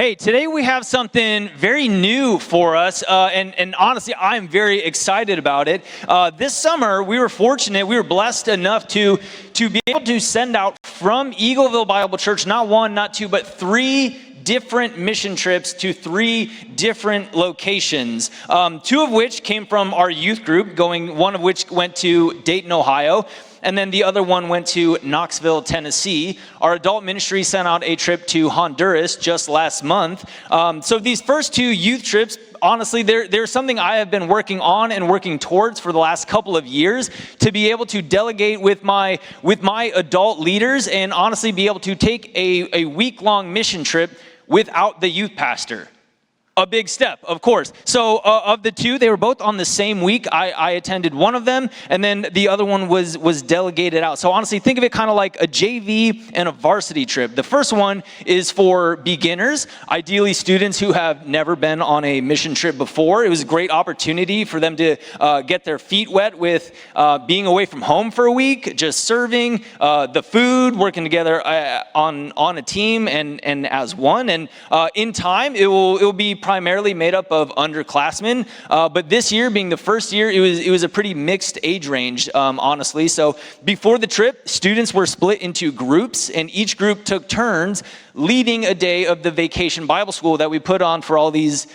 Hey, today we have something very new for us, and honestly, I'm very excited about it. This summer, we were fortunate, we were blessed enough to be able to send out from Eagleville Bible Church, not one, not two, but three different mission trips to three different locations. Two of which came from our youth group, one of which went to Dayton, Ohio, and then the other one went to Knoxville, Tennessee. Our adult ministry sent out a trip to Honduras just last month. So these first two youth trips, honestly, they're something I have been working on and working towards for the last couple of years, to be able to delegate with my adult leaders and honestly be able to take a week-long mission trip without the youth pastor. A big step, of course. So of the two, they were both on the same week. I attended one of them, and then the other one was delegated out. So honestly, think of it kind of like a JV and a varsity trip. The first one is for beginners, ideally students who have never been on a mission trip before. It was a great opportunity for them to get their feet wet with being away from home for a week, just serving, the food, working together on a team and as one. And in time, it will be primarily made up of underclassmen, but this year being the first year, it was a pretty mixed age range, honestly. So before the trip, students were split into groups, and each group took turns leading a day of the vacation Bible school that we put on for all these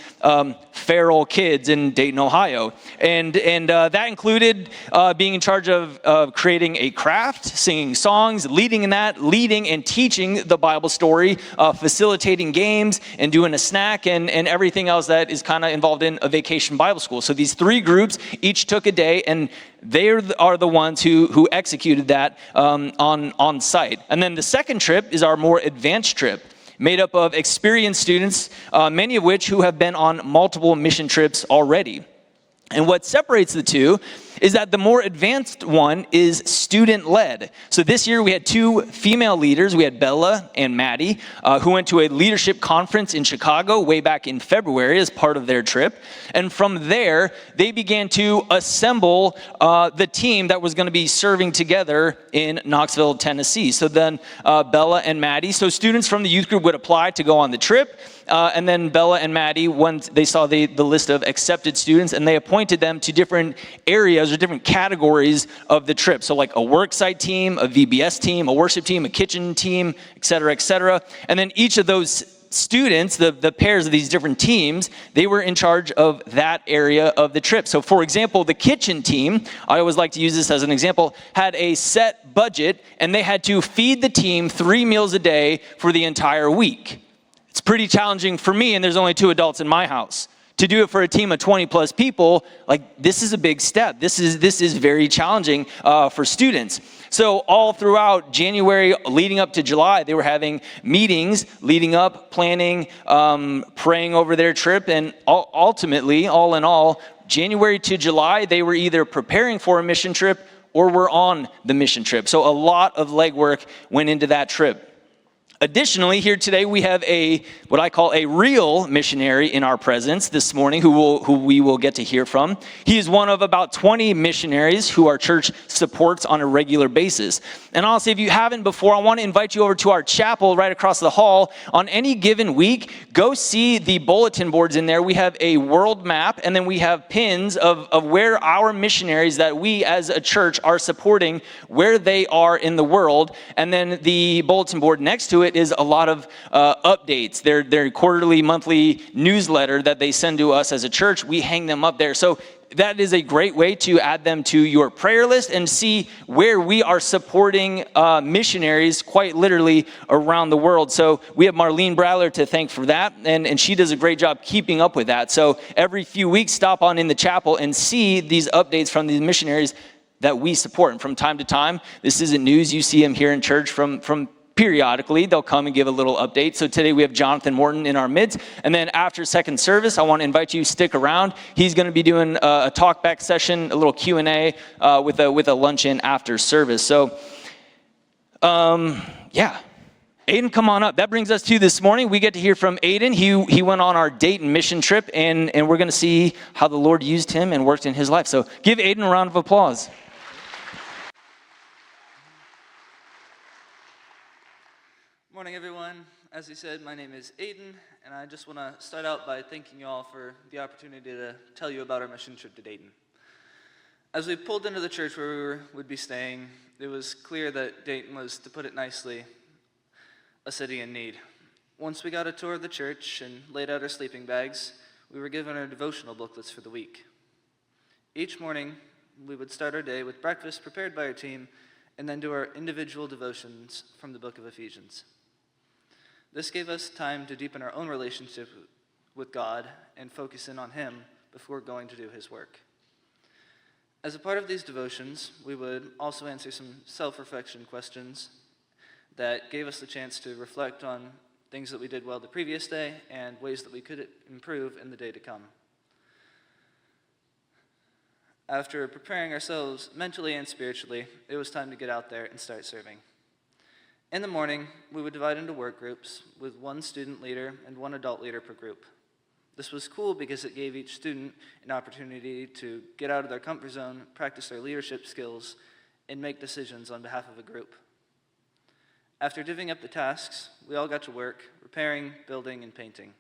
feral kids in Dayton, Ohio. And that included being in charge of creating a craft, singing songs, leading and teaching the Bible story, facilitating games, and doing a snack and everything else that is kind of involved in a vacation Bible school. So these three groups each took a day, and they are the ones who executed that on site. And then the second trip is our more advanced trip, made up of experienced students, many of which who have been on multiple mission trips already. And what separates the two is that the more advanced one is student-led. So this year we had two female leaders. We had Bella and Maddie, who went to a leadership conference in Chicago way back in February as part of their trip. And from there, they began to assemble the team that was going to be serving together in Knoxville, Tennessee. So then Bella and Maddie, so students from the youth group would apply to go on the trip. And then Bella and Maddie, once they saw the list of accepted students, and they appointed them to different areas or different categories of the trip. So like a worksite team, a VBS team, a worship team, a kitchen team, et cetera, et cetera. And then each of those students, the pairs of these different teams, they were in charge of that area of the trip. So for example, the kitchen team, I always like to use this as an example, had a set budget, and they had to feed the team 3 meals a day for the entire week. It's pretty challenging for me, and there's only 2 adults in my house. To do it for a team of 20 plus people, like, this is a big step. This is very challenging for students. So all throughout January leading up to July, they were having meetings leading up, planning, praying over their trip, and ultimately, all in all, January to July, they were either preparing for a mission trip or were on the mission trip. So a lot of legwork went into that trip. Additionally, here today we have what I call a real missionary in our presence this morning who we will get to hear from. He is one of about 20 missionaries who our church supports on a regular basis. And honestly, if you haven't before, I want to invite you over to our chapel right across the hall. On any given week, go see the bulletin boards in there. We have a world map, and then we have pins of where our missionaries that we as a church are supporting, where they are in the world. And then the bulletin board next to it is a lot of updates. Their quarterly, monthly newsletter that they send to us as a church, we hang them up there. So that is a great way to add them to your prayer list and see where we are supporting missionaries quite literally around the world. So we have Marlene Brawler to thank for that, and she does a great job keeping up with that. So every few weeks, stop on in the chapel and see these updates from these missionaries that we support. And from time to time, this isn't news. You see them here in church from periodically, they'll come and give a little update. So today we have Jonathan Morton in our midst. And then after second service, I want to invite you to stick around. He's going to be doing a talk back session, a little Q&A with a luncheon after service. So, yeah. Aiden, come on up. That brings us to this morning. We get to hear from Aiden. He went on our Dayton mission trip, and we're going to see how the Lord used him and worked in his life. So give Aiden a round of applause. Morning, everyone. As he said, my name is Aiden, and I just want to start out by thanking you all for the opportunity to tell you about our mission trip to Dayton. As we pulled into the church where we would be staying, it was clear that Dayton was, to put it nicely, a city in need. Once we got a tour of the church and laid out our sleeping bags, we were given our devotional booklets for the week. Each morning, we would start our day with breakfast prepared by our team and then do our individual devotions from the book of Ephesians. This gave us time to deepen our own relationship with God and focus in on Him before going to do His work. As a part of these devotions, we would also answer some self-reflection questions that gave us the chance to reflect on things that we did well the previous day and ways that we could improve in the day to come. After preparing ourselves mentally and spiritually, it was time to get out there and start serving. In the morning, we would divide into work groups with one student leader and one adult leader per group. This was cool because it gave each student an opportunity to get out of their comfort zone, practice their leadership skills, and make decisions on behalf of a group. After divvying up the tasks, we all got to work, repairing, building, and painting.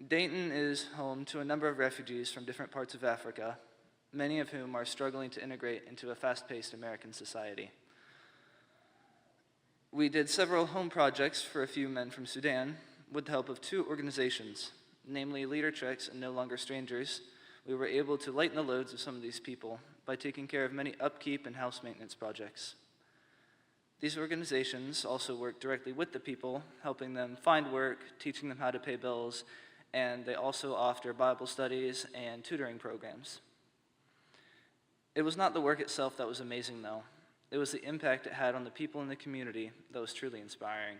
Dayton is home to a number of refugees from different parts of Africa, many of whom are struggling to integrate into a fast-paced American society. We did several home projects for a few men from Sudan with the help of two organizations, namely Leader Treks and No Longer Strangers. We were able to lighten the loads of some of these people by taking care of many upkeep and house maintenance projects. These organizations also work directly with the people, helping them find work, teaching them how to pay bills, and they also offer Bible studies and tutoring programs. It was not the work itself that was amazing, though. It was the impact it had on the people in the community that was truly inspiring.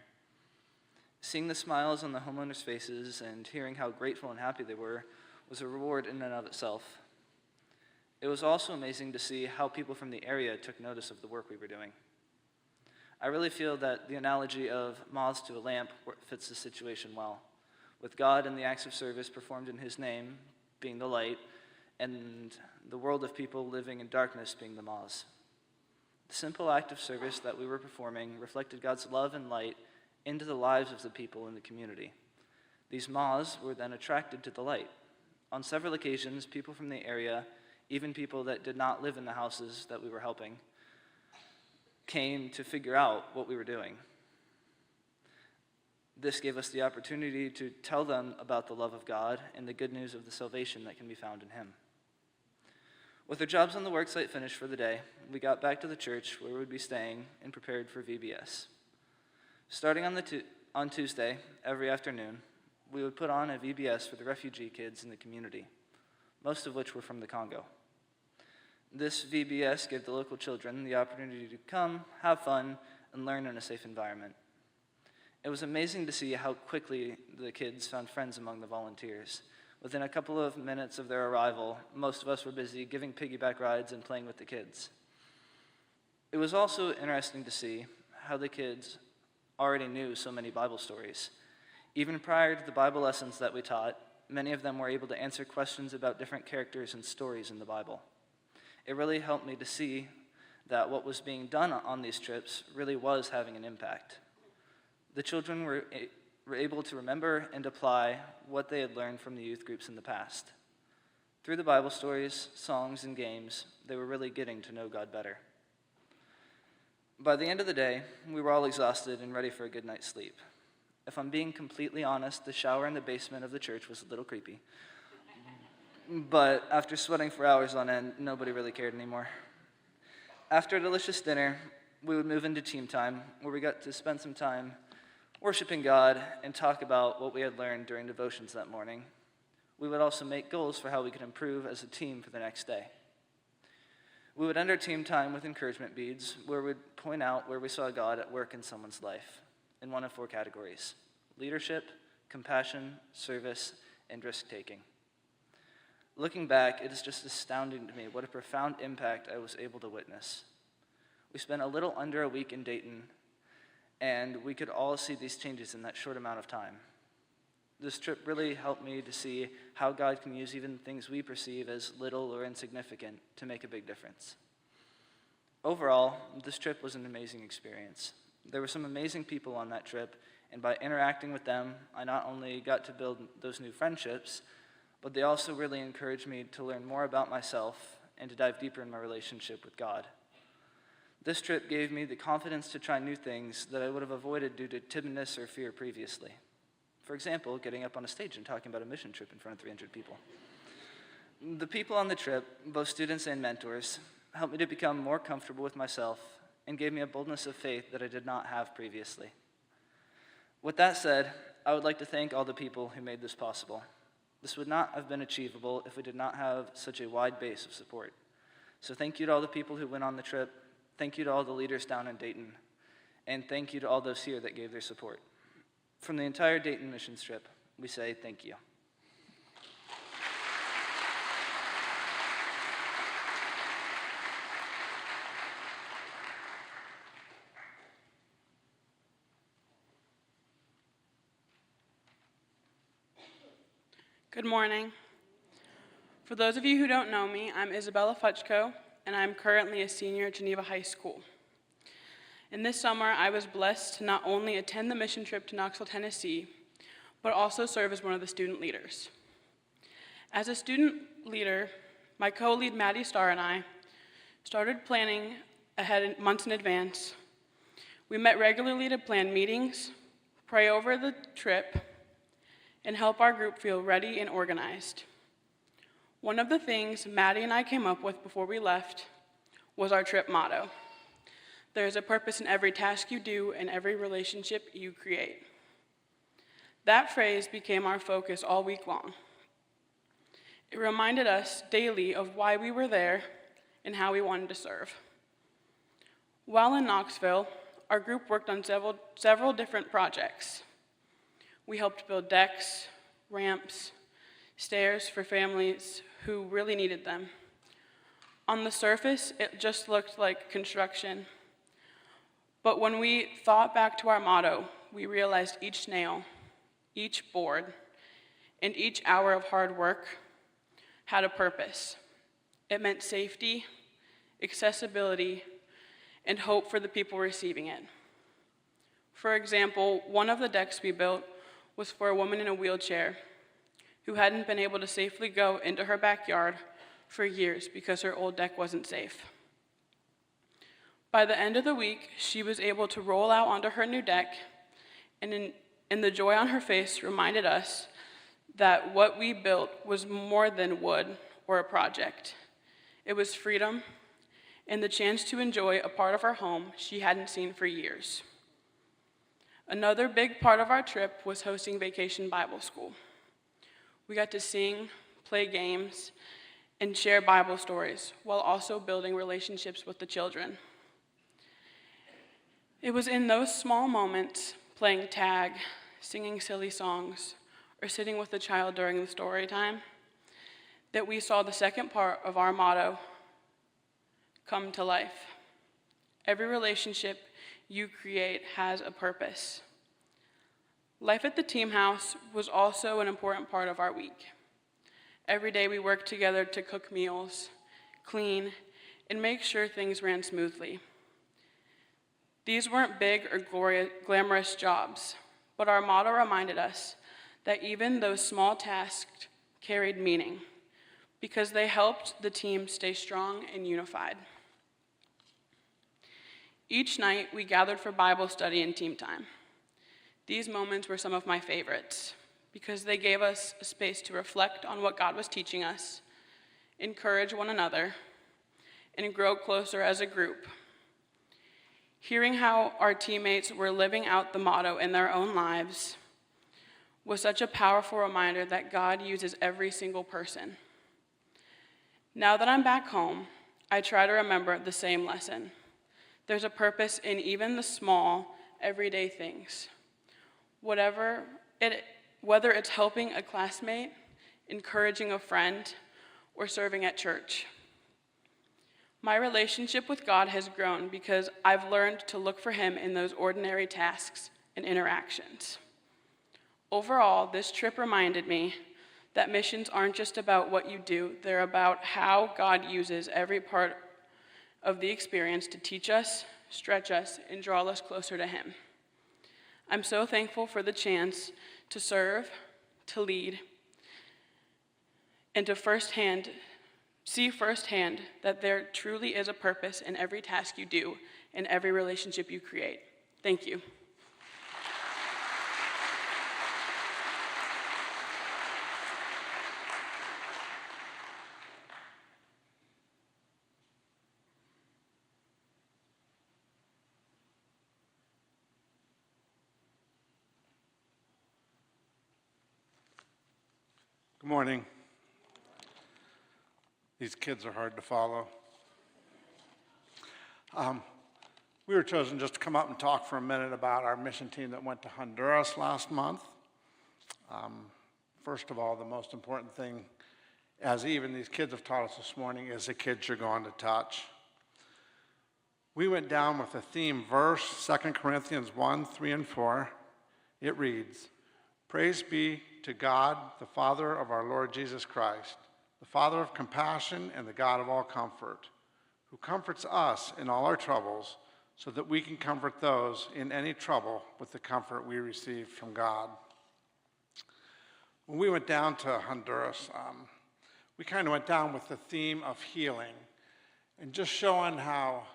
Seeing the smiles on the homeowners' faces and hearing how grateful and happy they were was a reward in and of itself. It was also amazing to see how people from the area took notice of the work we were doing. I really feel that the analogy of moths to a lamp fits the situation well, with God and the acts of service performed in His name being the light, and the world of people living in darkness being the moths. The simple act of service that we were performing reflected God's love and light into the lives of the people in the community. These moths were then attracted to the light. On several occasions, people from the area, even people that did not live in the houses that we were helping, came to figure out what we were doing. This gave us the opportunity to tell them about the love of God and the good news of the salvation that can be found in Him. With our jobs on the worksite finished for the day, we got back to the church where we would be staying and prepared for VBS. Starting on Tuesday, every afternoon, we would put on a VBS for the refugee kids in the community, most of which were from the Congo. This VBS gave the local children the opportunity to come, have fun, and learn in a safe environment. It was amazing to see how quickly the kids found friends among the volunteers. Within a couple of minutes of their arrival, most of us were busy giving piggyback rides and playing with the kids. It was also interesting to see how the kids already knew so many Bible stories. Even prior to the Bible lessons that we taught, many of them were able to answer questions about different characters and stories in the Bible. It really helped me to see that what was being done on these trips really was having an impact. The children were able to remember and apply what they had learned from the youth groups in the past. Through the Bible stories, songs, and games, they were really getting to know God better. By the end of the day, we were all exhausted and ready for a good night's sleep. If I'm being completely honest, the shower in the basement of the church was a little creepy. But after sweating for hours on end, nobody really cared anymore. After a delicious dinner, we would move into team time, where we got to spend some time worshiping God and talk about what we had learned during devotions that morning. We would also make goals for how we could improve as a team for the next day. We would end our team time with encouragement beads, where we'd point out where we saw God at work in someone's life, in one of 4 categories: leadership, compassion, service, and risk-taking. Looking back, it is just astounding to me what a profound impact I was able to witness. We spent a little under a week in Dayton, and we could all see these changes in that short amount of time. This trip really helped me to see how God can use even things we perceive as little or insignificant to make a big difference. Overall, this trip was an amazing experience. There were some amazing people on that trip, And by interacting with them, I not only got to build those new friendships, but they also really encouraged me to learn more about myself and to dive deeper in my relationship with God. This trip gave me the confidence to try new things that I would have avoided due to timidness or fear previously. For example, getting up on a stage and talking about a mission trip in front of 300 people. The people on the trip, both students and mentors, helped me to become more comfortable with myself and gave me a boldness of faith that I did not have previously. With that said, I would like to thank all the people who made this possible. This would not have been achievable if we did not have such a wide base of support. So thank you to all the people who went on the trip, thank you to all the leaders down in Dayton, and thank you to all those here that gave their support. From the entire Dayton missions trip, we say thank you. Good morning. For those of you who don't know me, I'm Isabella Futchko, and I'm currently a senior at Geneva High School. And this summer, I was blessed to not only attend the mission trip to Knoxville, Tennessee, but also serve as one of the student leaders. As a student leader, my co-lead Maddie Starr and I started planning ahead months in advance. We met regularly to plan meetings, pray over the trip, and help our group feel ready and organized. One of the things Maddie and I came up with before we left was our trip motto: there is a purpose in every task you do and every relationship you create. That phrase became our focus all week long. It reminded us daily of why we were there and how we wanted to serve. While in Knoxville, our group worked on several different projects. We helped build decks, ramps, stairs for families who really needed them. On the surface, it just looked like construction. But when we thought back to our motto, we realized each nail, each board, and each hour of hard work had a purpose. It meant safety, accessibility, and hope for the people receiving it. For example, one of the decks we built was for a woman in a wheelchair who hadn't been able to safely go into her backyard for years because her old deck wasn't safe. By the end of the week, she was able to roll out onto her new deck, and the joy on her face reminded us that what we built was more than wood or a project. It was freedom and the chance to enjoy a part of our home she hadn't seen for years. Another big part of our trip was hosting Vacation Bible School. We got to sing, play games, and share Bible stories while also building relationships with the children. It was in those small moments, playing tag, singing silly songs, or sitting with the child during the story time, that we saw the second part of our motto come to life. Every relationship you create has a purpose. Life at the team house was also an important part of our week. Every day we worked together to cook meals, clean, and make sure things ran smoothly. These weren't big or glamorous jobs, but our motto reminded us that even those small tasks carried meaning because they helped the team stay strong and unified. Each night, we gathered for Bible study and team time. These moments were some of my favorites because they gave us a space to reflect on what God was teaching us, encourage one another, and grow closer as a group. Hearing how our teammates were living out the motto in their own lives was such a powerful reminder that God uses every single person. Now that I'm back home, I try to remember the same lesson. There's a purpose in even the small, everyday things. Whether it's helping a classmate, encouraging a friend, or serving at church. My relationship with God has grown because I've learned to look for Him in those ordinary tasks and interactions. Overall, this trip reminded me that missions aren't just about what you do, they're about how God uses every part of the experience to teach us, stretch us, and draw us closer to Him. I'm so thankful for the chance to serve, to lead, and to see firsthand that there truly is a purpose in every task you do and every relationship you create. Thank you. Good morning. These kids are hard to follow. We were chosen just to come up and talk for a minute about our mission team that went to Honduras last month. First of all, the most important thing, as even these kids have taught us this morning, is the kids you're going to touch. We went down with a theme verse, 2 Corinthians 1, 3, and 4. It reads, "Praise be to God, the Father of our Lord Jesus Christ, the Father of compassion and the God of all comfort, who comforts us in all our troubles, so that we can comfort those in any trouble with the comfort we receive from God." When we went down to Honduras, we kind of went down with the theme of healing and just showing how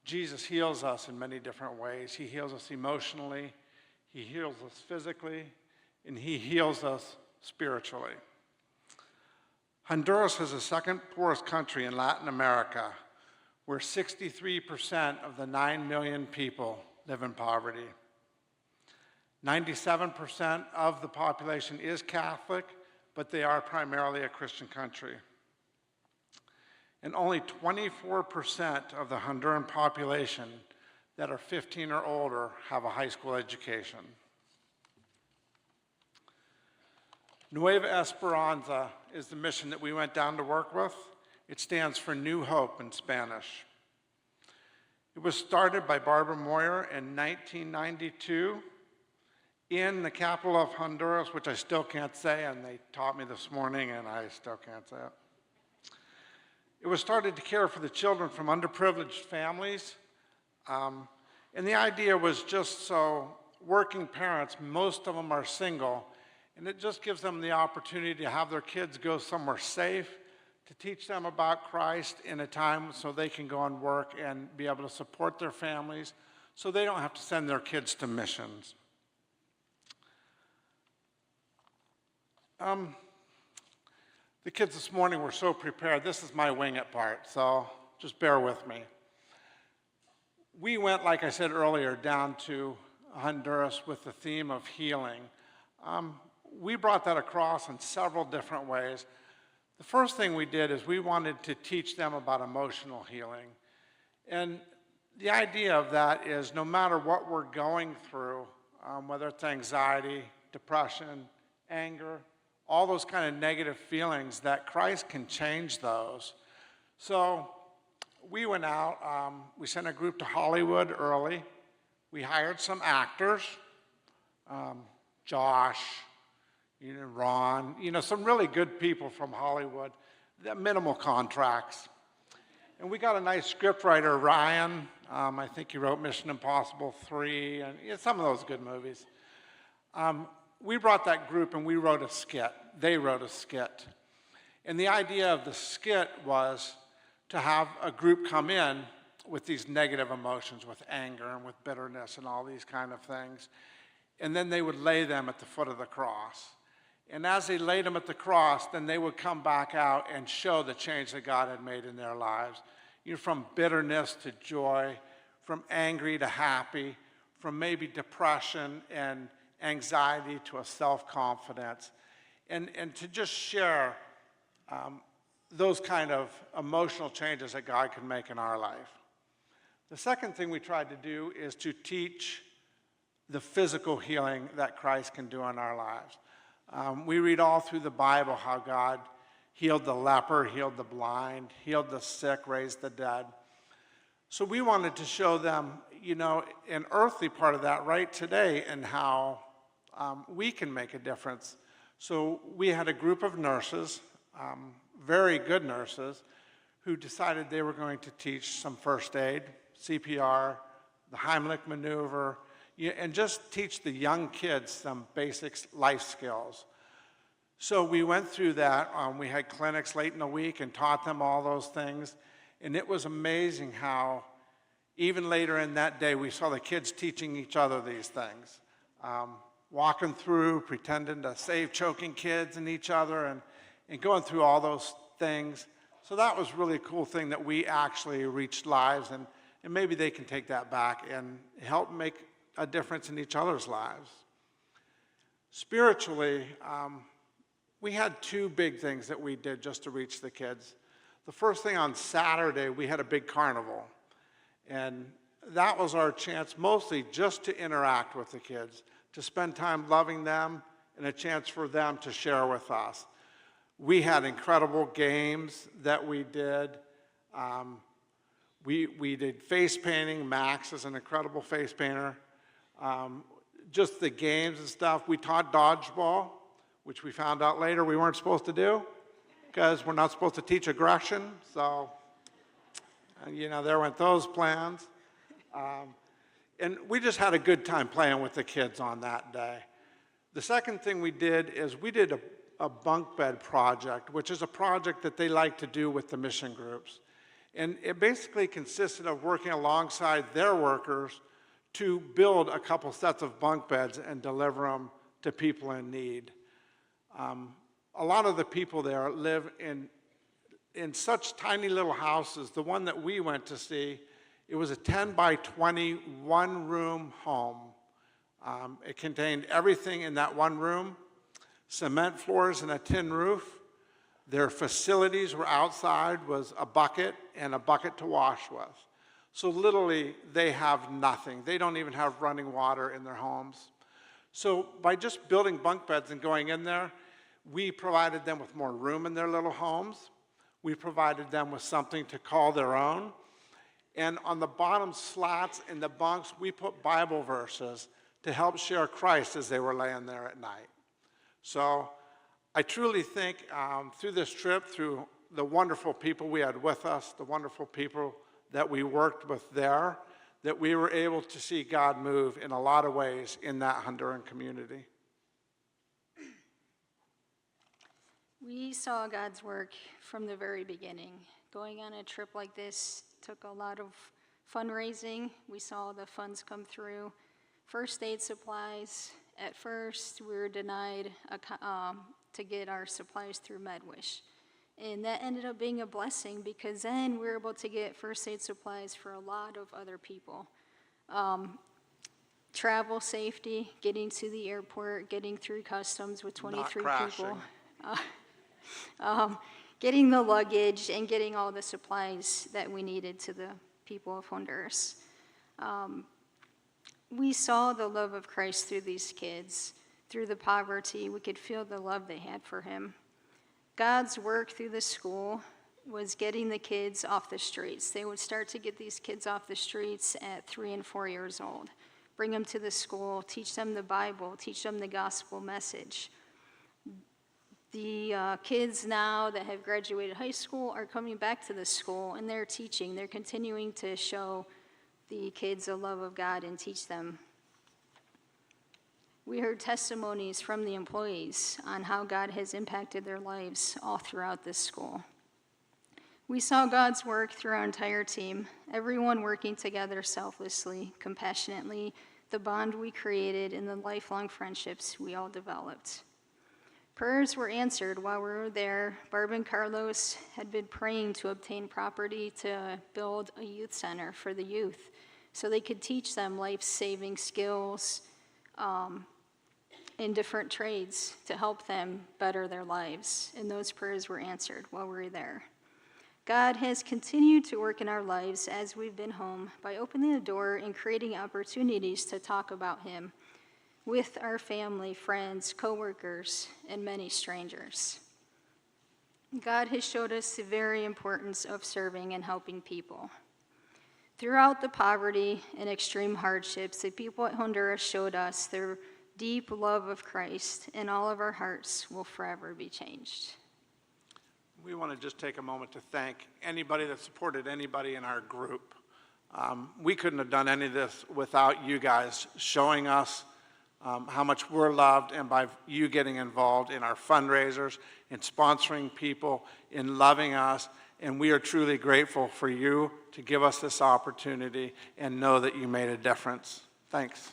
Jesus heals us in many different ways. He heals us emotionally, he heals us physically, and he heals us spiritually. Honduras is the second poorest country in Latin America, where 63% of the 9 million people live in poverty. 97% of the population is Catholic, but they are primarily a Christian country. And only 24% of the Honduran population that are 15 or older have a high school education. Nueva Esperanza is the mission that we went down to work with. It stands for New Hope in Spanish. It was started by Barbara Moyer in 1992 in the capital of Honduras, which I still can't say, and they taught me this morning, and I still can't say it. It was started to care for the children from underprivileged families, and the idea was just so working parents, most of them are single, and it just gives them the opportunity to have their kids go somewhere safe, to teach them about Christ in a time so they can go and work and be able to support their families so they don't have to send their kids to missions. The kids this morning were so prepared. This is my wing it part, so just bear with me. We went, like I said earlier, down to Honduras with the theme of healing. We brought that across in several different ways. The first thing we did is we wanted to teach them about emotional healing. And the idea of that is no matter what we're going through, whether it's anxiety, depression, anger, all those kind of negative feelings, that Christ can change those. So we went out, we sent a group to Hollywood early. We hired some actors, Josh, Ron, some really good people from Hollywood, minimal contracts. And we got a nice script writer, Ryan. I think he wrote Mission Impossible 3 and some of those good movies. We brought that group and we wrote a skit. They wrote a skit. And the idea of the skit was to have a group come in with these negative emotions, with anger and with bitterness and all these kind of things. And then they would lay them at the foot of the cross. And as they laid them at the cross, then they would come back out and show the change that God had made in their lives. From bitterness to joy, from angry to happy, from maybe depression and anxiety to a self-confidence, and to just share those kind of emotional changes that God can make in our life. The second thing we tried to do is to teach the physical healing that Christ can do in our lives. We read all through the Bible how God healed the leper, healed the blind, healed the sick, raised the dead. So we wanted to show them, an earthly part of that right today and how we can make a difference. So we had a group of nurses, very good nurses, who decided they were going to teach some first aid, CPR, the Heimlich maneuver, and just teach the young kids some basic life skills. So we went through that. We had clinics late in the week and taught them all those things. And it was amazing how even later in that day, we saw the kids teaching each other these things. Walking through, pretending to save choking kids and each other, and going through all those things. So that was really a cool thing that we actually reached lives, and maybe they can take that back and help make a difference in each other's lives. Spiritually, we had two big things that we did just to reach the kids. The first thing, on Saturday, we had a big carnival. And that was our chance mostly just to interact with the kids, to spend time loving them, and a chance for them to share with us. We had incredible games that we did. We did face painting. Max is an incredible face painter. Just the games and stuff. We taught dodgeball, which we found out later we weren't supposed to do because we're not supposed to teach aggression. So, there went those plans. And we just had a good time playing with the kids on that day. The second thing we did is we did a bunk bed project, which is a project that they like to do with the mission groups. And it basically consisted of working alongside their workers to build a couple sets of bunk beds and deliver them to people in need. A lot of the people there live in such tiny little houses. The one that we went to see, it was a 10 by 20 one-room home. It contained everything in that one room, cement floors and a tin roof. Their facilities were outside, was a bucket and a bucket to wash with. So literally, they have nothing. They don't even have running water in their homes. So by just building bunk beds and going in there, we provided them with more room in their little homes. We provided them with something to call their own. And on the bottom slats in the bunks, we put Bible verses to help share Christ as they were laying there at night. So I truly think through this trip, through the wonderful people we had with us, the wonderful people that we worked with there, that we were able to see God move in a lot of ways in that Honduran community. We saw God's work from the very beginning. Going on a trip like this took a lot of fundraising. We saw the funds come through. First aid supplies. At first, we were denied to get our supplies through MedWish. And that ended up being a blessing because then we were able to get first aid supplies for a lot of other people. Travel safety, getting to the airport, getting through customs with 23 people. Getting the luggage and getting all the supplies that we needed to the people of Honduras. We saw the love of Christ through these kids. Through the poverty, we could feel the love they had for him. God's work through the school was getting the kids off the streets. They would start to get these kids off the streets at 3 and 4 years old. Bring them to the school, teach them the Bible, teach them the gospel message. The kids now that have graduated high school are coming back to the school and they're teaching. They're continuing to show the kids the love of God and teach them. We heard testimonies from the employees on how God has impacted their lives all throughout this school. We saw God's work through our entire team, everyone working together selflessly, compassionately, the bond we created and the lifelong friendships we all developed. Prayers were answered while we were there. Barb and Carlos had been praying to obtain property to build a youth center for the youth so they could teach them life-saving skills in different trades to help them better their lives. And those prayers were answered while we were there. God has continued to work in our lives as we've been home by opening the door and creating opportunities to talk about him with our family, friends, coworkers, and many strangers. God has showed us the very importance of serving and helping people. Throughout the poverty and extreme hardships, the people at Honduras showed us their deep love of Christ, and all of our hearts will forever be changed. We want to just take a moment to thank anybody that supported anybody in our group. We couldn't have done any of this without you guys showing us how much we're loved, and by you getting involved in our fundraisers, in sponsoring people, in loving us. And we are truly grateful for you to give us this opportunity and know that you made a difference. Thanks.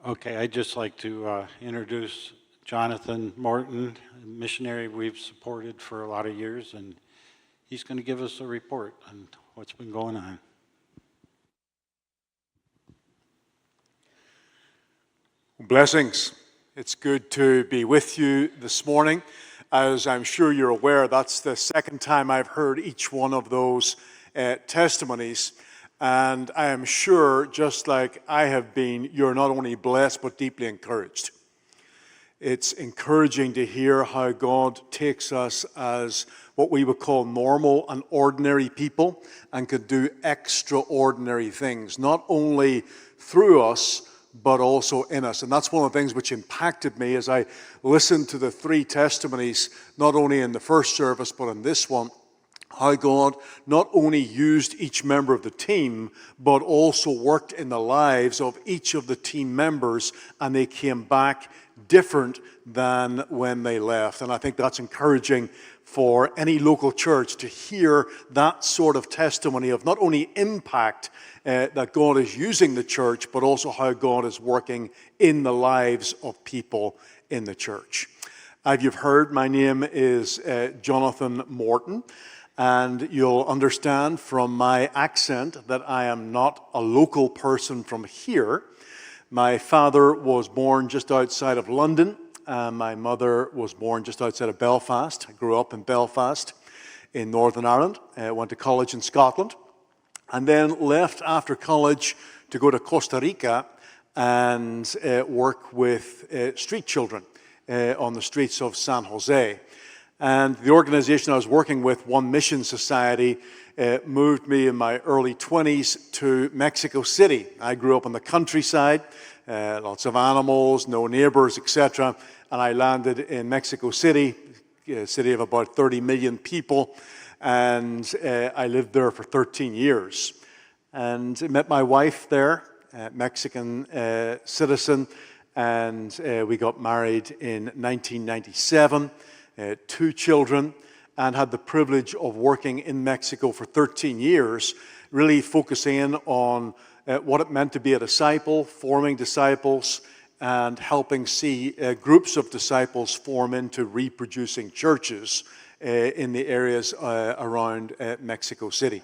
Okay, I'd just like to introduce Jonathan Morton, a missionary we've supported for a lot of years, and he's going to give us a report on what's been going on. Blessings. It's good to be with you this morning. As I'm sure you're aware, that's the second time I've heard each one of those testimonies. And I am sure, just like I have been, you're not only blessed, but deeply encouraged. It's encouraging to hear how God takes us as what we would call normal and ordinary people and can do extraordinary things, not only through us, but also in us. And that's one of the things which impacted me as I listened to the three testimonies, not only in the first service, but in this one, how God not only used each member of the team, but also worked in the lives of each of the team members, and they came back different than when they left. And I think that's encouraging for any local church to hear that sort of testimony of not only impact that God is using the church, but also how God is working in the lives of people in the church. As you've heard, my name is Jonathan Morton. And you'll understand from my accent that I am not a local person from here. My father was born just outside of London, and my mother was born just outside of Belfast. I grew up in Belfast in Northern Ireland. I went to college in Scotland, and then left after college to go to Costa Rica and work with street children on the streets of San Jose. And the organization I was working with, One Mission Society, moved me in my early 20s to Mexico City. I grew up in the countryside, lots of animals, no neighbors, etc. And I landed in Mexico City, a city of about 30 million people. And I lived there for 13 years. And I met my wife there, Mexican citizen. And we got married in 1997. 2 children, and had the privilege of working in Mexico for 13 years, really focusing in on what it meant to be a disciple, forming disciples, and helping see groups of disciples form into reproducing churches in the areas around Mexico City.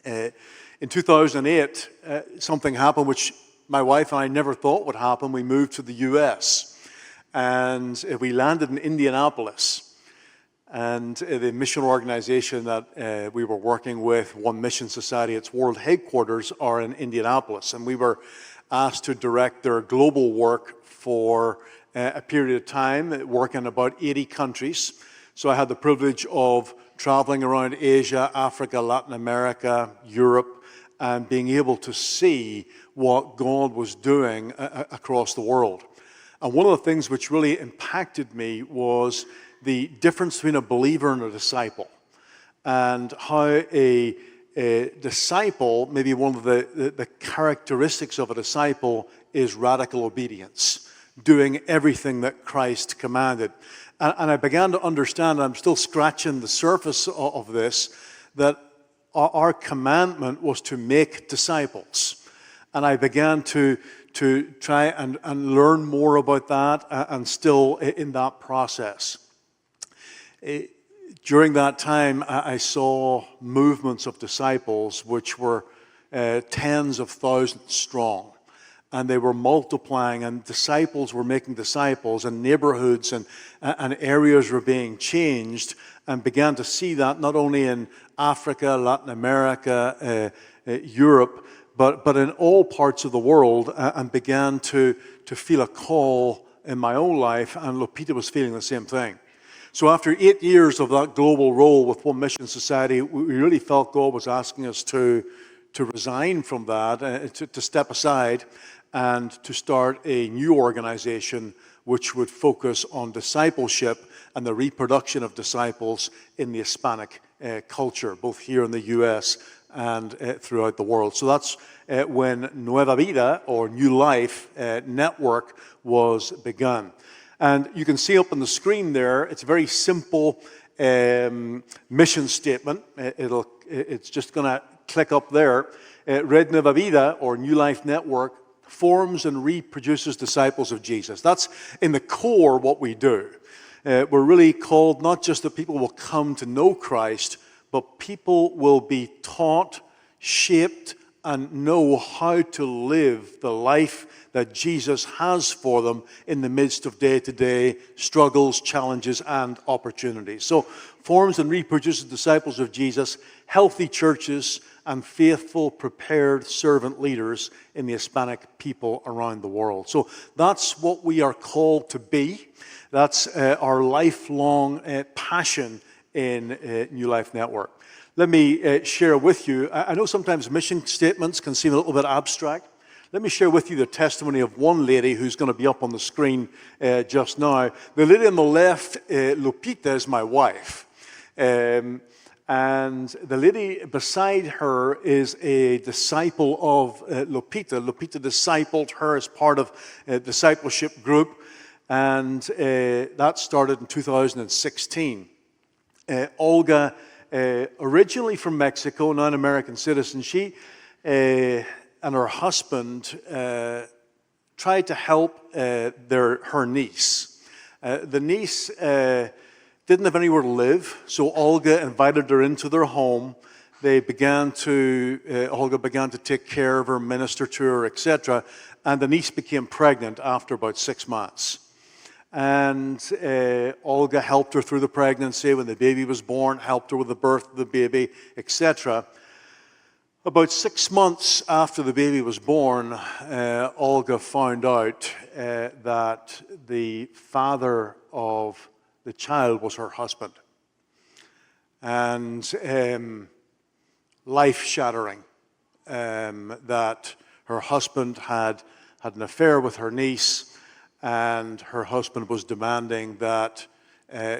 In 2008, something happened which my wife and I never thought would happen. We moved to the US. And we landed in Indianapolis, and the mission organization that we were working with, One Mission Society, its world headquarters are in Indianapolis, and we were asked to direct their global work for a period of time, work in about 80 countries. So I had the privilege of traveling around Asia, Africa, Latin America, Europe, and being able to see what God was doing across the world. And one of the things which really impacted me was the difference between a believer and a disciple, and how a disciple, maybe one of the characteristics of a disciple is radical obedience, doing everything that Christ commanded. And I began to understand, I'm still scratching the surface of this, that our commandment was to make disciples. And I began to try and learn more about that, and still in that process. During that time, I saw movements of disciples which were tens of thousands strong. And they were multiplying, and disciples were making disciples, and neighborhoods and areas were being changed, and began to see that not only in Africa, Latin America, Europe, but in all parts of the world, and began to feel a call in my own life, and Lupita was feeling the same thing. So after 8 years of that global role with One Mission Society, we really felt God was asking us to resign from that, to step aside, and to start a new organization which would focus on discipleship and the reproduction of disciples in the Hispanic culture, both here in the U.S. and throughout the world. So that's when Nueva Vida, or New Life Network, was begun. And you can see up on the screen there, it's a very simple mission statement. It's just going to click up there. Red Nueva Vida, or New Life Network, forms and reproduces disciples of Jesus. That's in the core what we do. We're really called not just that people will come to know Christ, but people will be taught, shaped, and know how to live the life that Jesus has for them in the midst of day-to-day struggles, challenges, and opportunities. So, forms and reproduces disciples of Jesus, healthy churches, and faithful, prepared servant leaders in the Hispanic people around the world. So that's what we are called to be. That's our lifelong passion in New Life Network. Let me share with you, I know sometimes mission statements can seem a little bit abstract. Let me share with you the testimony of one lady who's going to be up on the screen just now. The lady on the left, Lupita, is my wife. And the lady beside her is a disciple of Lupita. Lupita discipled her as part of a discipleship group, and that started in 2016. Olga, originally from Mexico, now an American citizen, she and her husband tried to help her niece. The niece didn't have anywhere to live, so Olga invited her into their home. Olga began to take care of her, minister to her, etc. And the niece became pregnant after about 6 months. And Olga helped her through the pregnancy when the baby was born, helped her with the birth of the baby, etc. About 6 months after the baby was born, Olga found out that the father of the child was her husband. And life-shattering, that her husband had an affair with her niece, and her husband was demanding that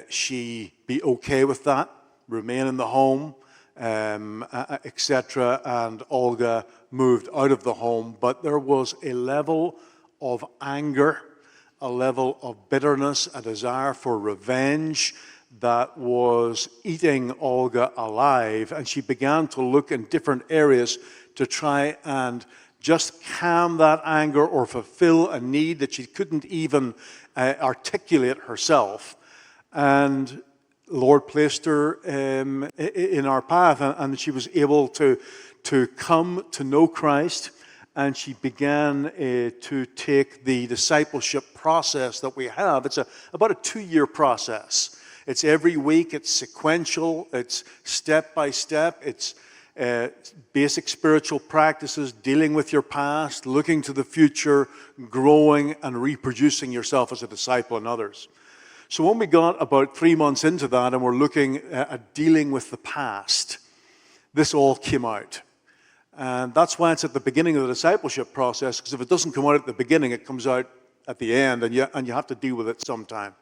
she be okay with that, remain in the home, etc. And Olga moved out of the home. But there was a level of anger, a level of bitterness, a desire for revenge that was eating Olga alive. And she began to look in different areas to try and just calm that anger or fulfill a need that she couldn't even articulate herself. And the Lord placed her in our path, and she was able to come to know Christ. And she began to take the discipleship process that we have. It's about a 2-year process. It's every week, it's sequential, it's step by step, it's basic spiritual practices, dealing with your past, looking to the future, growing and reproducing yourself as a disciple in others. So when we got about 3 months into that and we're looking at dealing with the past, this all came out. And that's why it's at the beginning of the discipleship process, because if it doesn't come out at the beginning, it comes out at the end, and you have to deal with it sometime.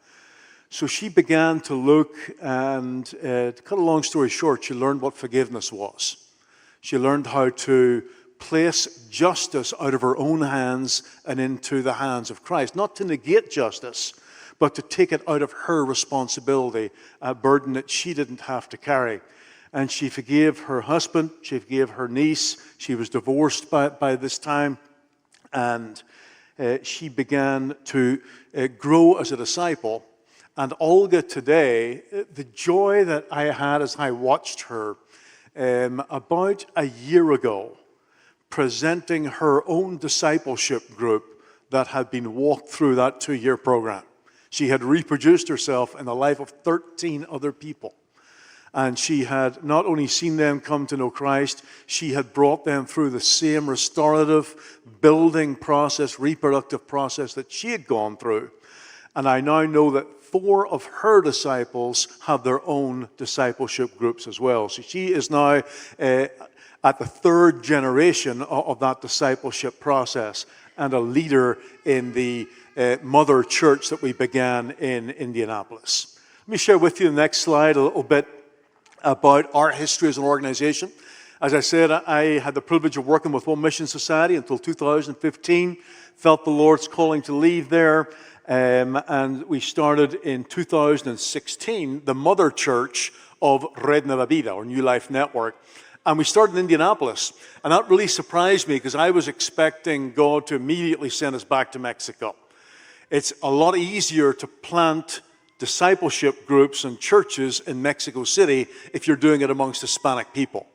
So she began to look, and to cut a long story short, she learned what forgiveness was. She learned how to place justice out of her own hands and into the hands of Christ. Not to negate justice, but to take it out of her responsibility, a burden that she didn't have to carry. And she forgave her husband, she forgave her niece. She was divorced by this time. And she began to grow as a disciple. And Olga today, the joy that I had as I watched her about a year ago, presenting her own discipleship group that had been walked through that 2-year program. She had reproduced herself in the life of 13 other people. And she had not only seen them come to know Christ, she had brought them through the same restorative, building process, reproductive process that she had gone through. And I now know that 4 of her disciples have their own discipleship groups as well. So she is now at the 3rd generation of that discipleship process and a leader in the mother church that we began in Indianapolis. Let me share with you the next slide a little bit about our history as an organization. As I said, I had the privilege of working with One Mission Society until 2015, felt the Lord's calling to leave there, and we started in 2016 the mother church of Red Nueva Vida, or New Life Network. And we started in Indianapolis, and that really surprised me because I was expecting God to immediately send us back to Mexico. It's a lot easier to plant discipleship groups and churches in Mexico City if you're doing it amongst Hispanic people.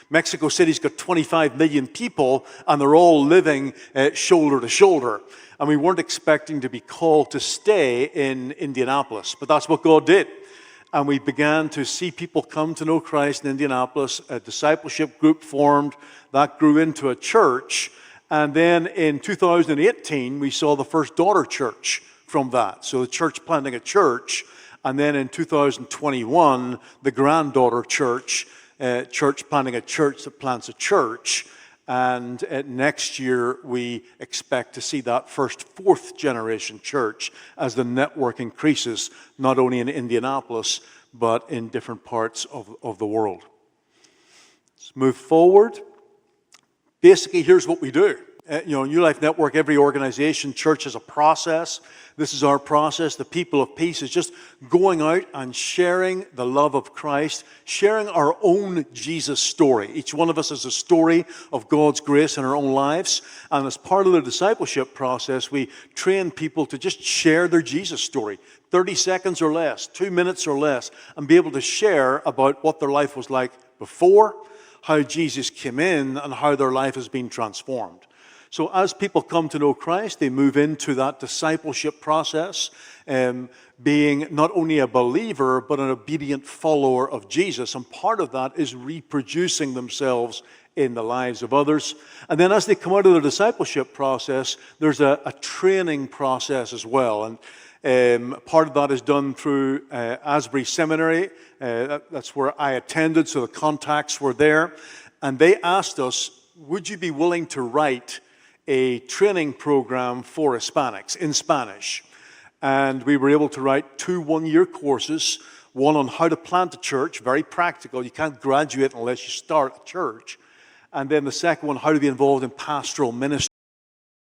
Mexico City's got 25 million people, and they're all living shoulder to shoulder. And we weren't expecting to be called to stay in Indianapolis, but that's what God did. And we began to see people come to know Christ in Indianapolis. A discipleship group formed. That grew into a church. And then in 2018, we saw the first daughter church from that. So the church planting a church. And then in 2021, the granddaughter church, church planting a church that plants a church. And next year, we expect to see that first 4th generation church as the network increases, not only in Indianapolis, but in different parts of the world. Let's move forward. Basically, here's what we do. New Life Network, every organization, church has a process. This is our process. The People of Peace is just going out and sharing the love of Christ, sharing our own Jesus story. Each one of us has a story of God's grace in our own lives. And as part of the discipleship process, we train people to just share their Jesus story, 30 seconds or less, 2 minutes or less, and be able to share about what their life was like before, how Jesus came in, and how their life has been transformed. So as people come to know Christ, they move into that discipleship process, being not only a believer, but an obedient follower of Jesus. And part of that is reproducing themselves in the lives of others. And then as they come out of the discipleship process, there's a training process as well. And part of that is done through Asbury Seminary. That's where I attended, so the contacts were there. And they asked us, would you be willing to write a training program for Hispanics in Spanish? And we were able to write 2 one-year courses, one on how to plant a church, very practical. You can't graduate unless you start a church. And then the second one, how to be involved in pastoral ministry.